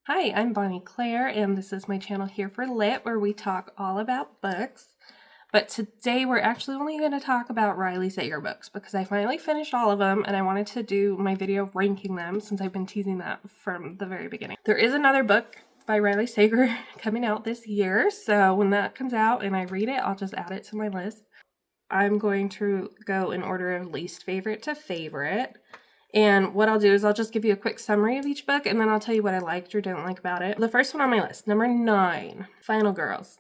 Hi, I'm Bonnie Claire, and this is my channel Here for Lit, where we talk all about books. But today we're actually only going to talk about Riley Sager books because I finally finished all of them and I wanted to do my video ranking them since I've been teasing that from the very beginning. There is another book by Riley Sager coming out this year, so when that comes out and I read it, I'll just add it to my list. I'm going to go in order of least favorite to favorite. And what I'll do is I'll just give you a quick summary of each book and then I'll tell you what I liked or didn't like about it. The first one on my list, number 9, Final Girls.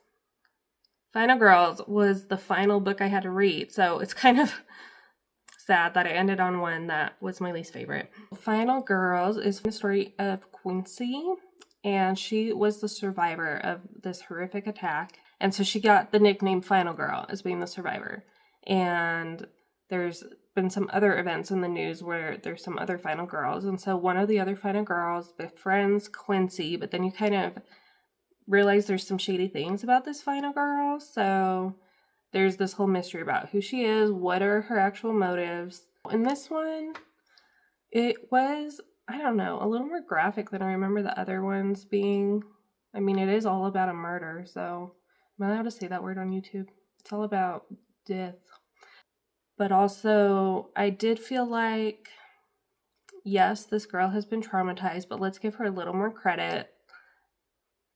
Final Girls was the final book I had to read, so it's kind of sad that I ended on one that was my least favorite. Final Girls is the story of Quincy, and she was the survivor of this horrific attack. And so she got the nickname Final Girl as being the survivor. And there's been some other events in the news where there's some other final girls, and so one of the other final girls befriends Quincy, but then you kind of realize there's some shady things about this final girl, so there's this whole mystery about who she is, what are her actual motives. In this one, it was, I don't know, a little more graphic than I remember the other ones being. I mean, it is all about a murder, so am I allowed to say that word on YouTube? It's all about death. But also, I did feel like, yes, this girl has been traumatized, but let's give her a little more credit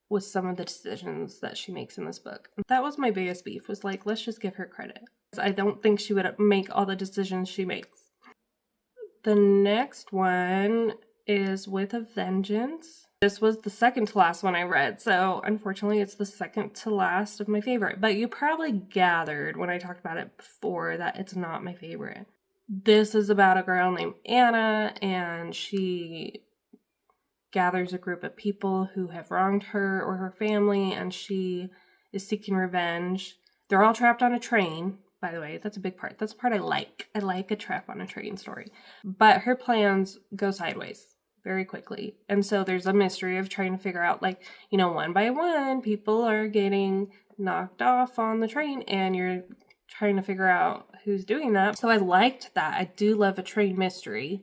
with some of the decisions that she makes in this book. That was my biggest beef, was like, let's just give her credit. I don't think she would make all the decisions she makes. The next one is With a Vengeance. This was the second to last one I read, so unfortunately it's the second to last of my favorite. But you probably gathered when I talked about it before that it's not my favorite. This is about a girl named Anna, and she gathers a group of people who have wronged her or her family, and she is seeking revenge. They're all trapped on a train, by the way. That's a big part. That's the part I like. I like a trap on a train story. But her plans go sideways very quickly. And so there's a mystery of trying to figure out, like, you know, one by one, people are getting knocked off on the train and you're trying to figure out who's doing that. So I liked that. I do love a train mystery,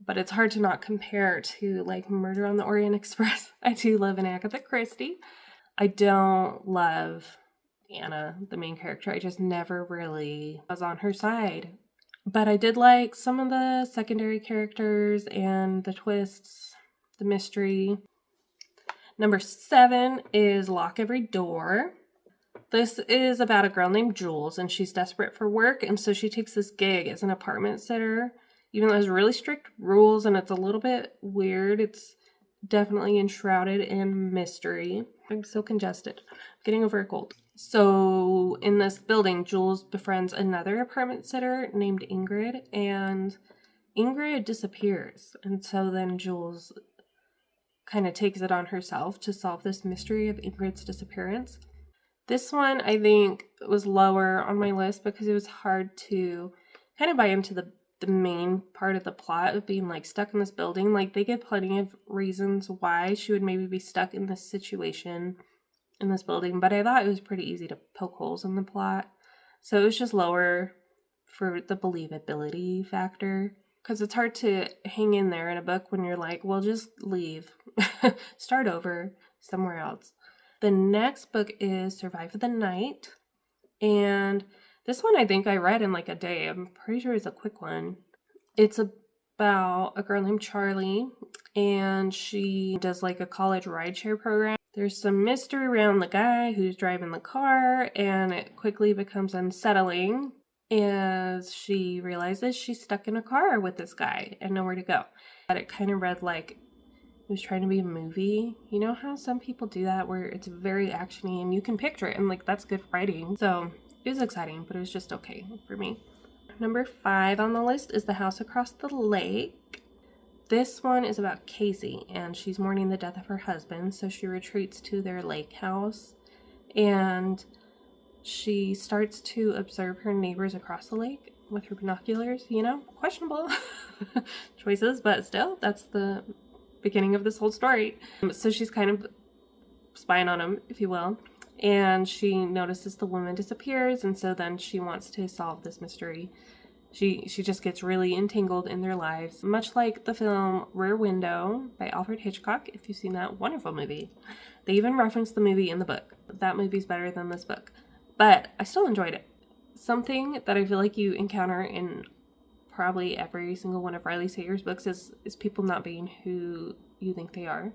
but it's hard to not compare to like Murder on the Orient Express. I do love an Agatha Christie. I don't love Anna, the main character. I just never really was on her side. But I did like some of the secondary characters and the twists, the mystery. Number 7 is Lock Every Door. This is about a girl named Jules, and she's desperate for work, and so she takes this gig as an apartment sitter. Even though there's really strict rules and it's a little bit weird, it's definitely enshrouded in mystery. I'm so congested. I'm getting over a cold. So in this building, Jules befriends another apartment sitter named Ingrid, and Ingrid disappears. And so then Jules kind of takes it on herself to solve this mystery of Ingrid's disappearance. This one, I think, was lower on my list because it was hard to kind of buy into the main part of the plot of being like stuck in this building. Like, they give plenty of reasons why she would maybe be stuck in this situation in this building, but I thought it was pretty easy to poke holes in the plot. So it was just lower for the believability factor, because it's hard to hang in there in a book when you're like, well, just leave. Start over somewhere else. The next book is Survive the Night, and this one I think I read in like a day. I'm pretty sure it's a quick one. It's about a girl named Charlie, and she does like a college rideshare program. There's some mystery around the guy who's driving the car, and it quickly becomes unsettling as she realizes she's stuck in a car with this guy and nowhere to go. But it kind of read like it was trying to be a movie. You know how some people do that where it's very actiony and you can picture it and like that's good writing. So it was exciting, but it was just okay for me. Number 5 on the list is The House Across the Lake. This one is about Casey, and she's mourning the death of her husband, so she retreats to their lake house, and she starts to observe her neighbors across the lake with her binoculars. You know, questionable choices, but still, that's the beginning of this whole story. So she's kind of spying on him, if you will, and she notices the woman disappears, and so then she wants to solve this mystery. She just gets really entangled in their lives, much like the film Rear Window by Alfred Hitchcock, if you've seen that wonderful movie. They even reference the movie in the book. That movie's better than this book, but I still enjoyed it. Something that I feel like you encounter in probably every single one of Riley Sager's books is people not being who you think they are.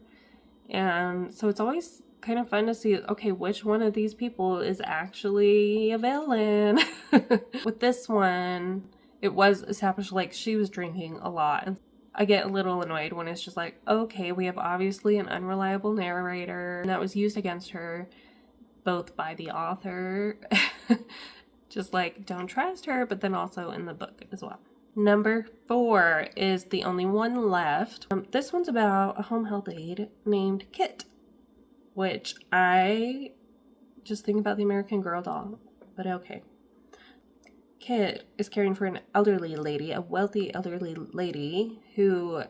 And so it's always kind of fun to see, okay, which one of these people is actually a villain? With this one, it was established like she was drinking a lot. And I get a little annoyed when it's just like, okay, we have obviously an unreliable narrator, and that was used against her both by the author, just like don't trust her, but then also in the book as well. Number 4 is the only one left. This one's about a home health aide named Kit, which I just think about the American Girl doll, but okay. Kit is caring for an elderly lady, a wealthy elderly lady who,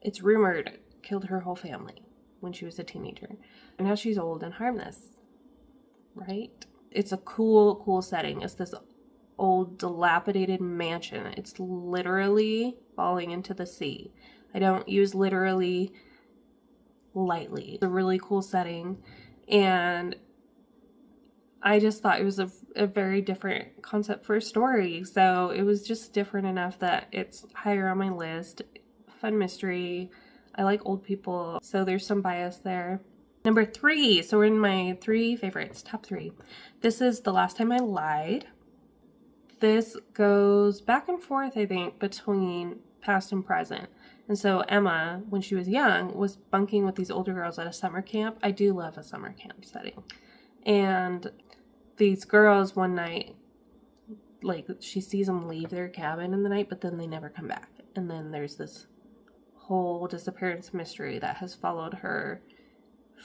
it's rumored, killed her whole family when she was a teenager. And now she's old and harmless, right? It's a cool setting. It's this old dilapidated mansion. It's literally falling into the sea. I don't use literally lightly. It's a really cool setting, and I just thought it was a very different concept for a story. So it was just different enough that it's higher on my list. Fun mystery. I like old people, so there's some bias there. Number 3, so we're in my 3 favorites, top 3. This is The Last Time I Lied. This goes back and forth, I think, between past and present. And so Emma, when she was young, was bunking with these older girls at a summer camp. I do love a summer camp setting. And these girls one night, like, she sees them leave their cabin in the night, but then they never come back. And then there's this whole disappearance mystery that has followed her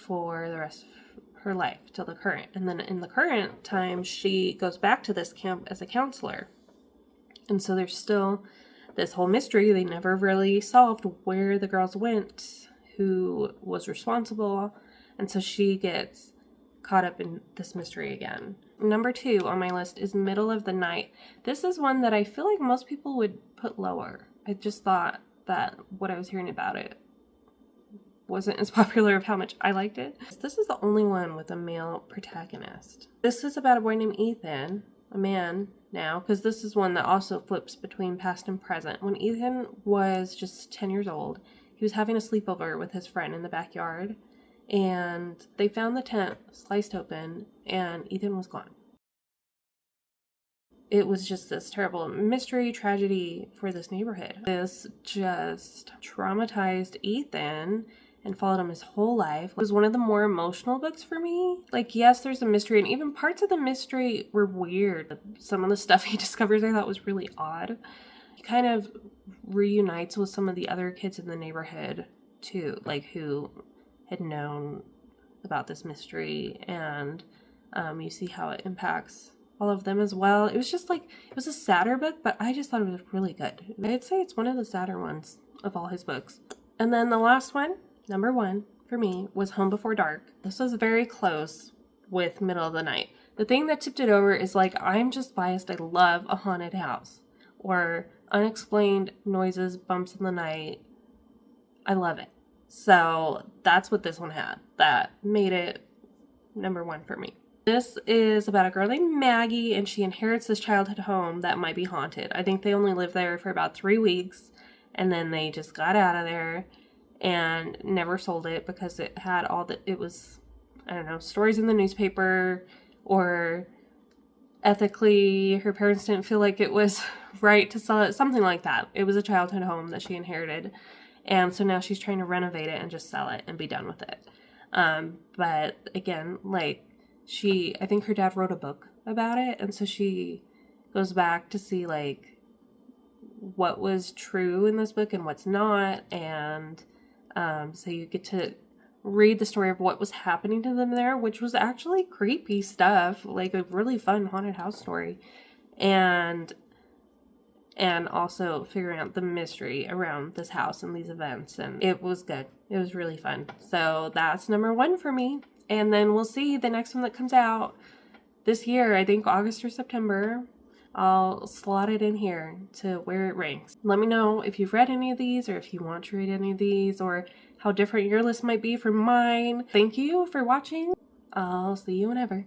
for the rest of her life till the current. And then in the current time, she goes back to this camp as a counselor. And so there's still this whole mystery. They never really solved where the girls went, who was responsible. And so she gets caught up in this mystery again. Number 2 on my list is Middle of the Night. This is one that I feel like most people would put lower. I just thought that what I was hearing about it wasn't as popular of how much I liked it. This is the only one with a male protagonist. This is about a boy named Ethan, a man now, because this is one that also flips between past and present. When Ethan was just 10 years old, he was having a sleepover with his friend in the backyard, and they found the tent sliced open, and Ethan was gone. It was just this terrible mystery tragedy for this neighborhood. This just traumatized Ethan and followed him his whole life. It was one of the more emotional books for me. Like, yes, there's a mystery, and even parts of the mystery were weird. Some of the stuff he discovers I thought was really odd. He kind of reunites with some of the other kids in the neighborhood too, like who had known about this mystery, and you see how it impacts all of them as well. It was just like, it was a sadder book, but I just thought it was really good. I'd say it's one of the sadder ones of all his books. And then the last one, number 1 for me, was Home Before Dark. This was very close with Middle of the Night. The thing that tipped it over is, like, I'm just biased. I love a haunted house or unexplained noises, bumps in the night. I love it. So that's what this one had. That made it number 1 for me. This is about a girl named Maggie, and she inherits this childhood home that might be haunted. I think they only lived there for about 3 weeks, and then they just got out of there and never sold it because it had all the, it was, I don't know, stories in the newspaper, or ethically her parents didn't feel like it was right to sell it, something like that. It was a childhood home that she inherited, and so now she's trying to renovate it and just sell it and be done with it. But again, like, I think her dad wrote a book about it, and so she goes back to see, like, what was true in this book and what's not, and so you get to read the story of what was happening to them there, which was actually creepy stuff, like a really fun haunted house story, and also figuring out the mystery around this house and these events, and it was good. It was really fun. So that's number 1 for me. And then we'll see the next one that comes out this year, I think August or September. I'll slot it in here to where it ranks. Let me know if you've read any of these or if you want to read any of these or how different your list might be from mine. Thank you for watching. I'll see you whenever.